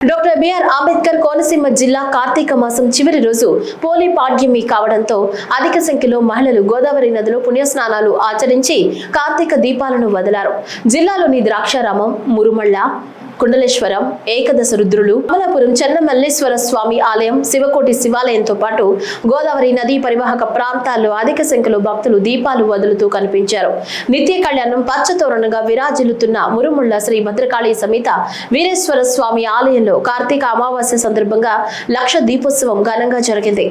Doctor BR Ambedkar Konaseema జిల్లా కార్తీక మాసం చివరి రోజు పోలి పాడ్యమి కావడంతో అధిక సంఖ్యలో మహిళలు గోదావరి నదిలో పుణ్యస్నానాలు ఆచరించి కార్తీక దీపాలను వదిలారు. జిల్లాలోని ద్రాక్షారామం, మురుమళ్ళ, కుండలేశ్వరం, ఏకదశ రుద్రులు, అమలాపురం చెన్నమల్లేశ్వర స్వామి ఆలయం, శివకోటి శివాలయంతో పాటు గోదావరి నదీ పరివాహక ప్రాంతాల్లో అధిక సంఖ్యలో భక్తులు దీపాలు వదులుతూ కనిపించారు. నిత్య కళ్యాణం పచ్చతోరణంగా విరాజిల్లుతున్న మురుముళ్ల శ్రీ భద్రకాళి సమేత వీరేశ్వర స్వామి ఆలయంలో కార్తీక అమావాస్య సందర్భంగా లక్ష దీపోత్సవం ఘనంగా జరిగింది.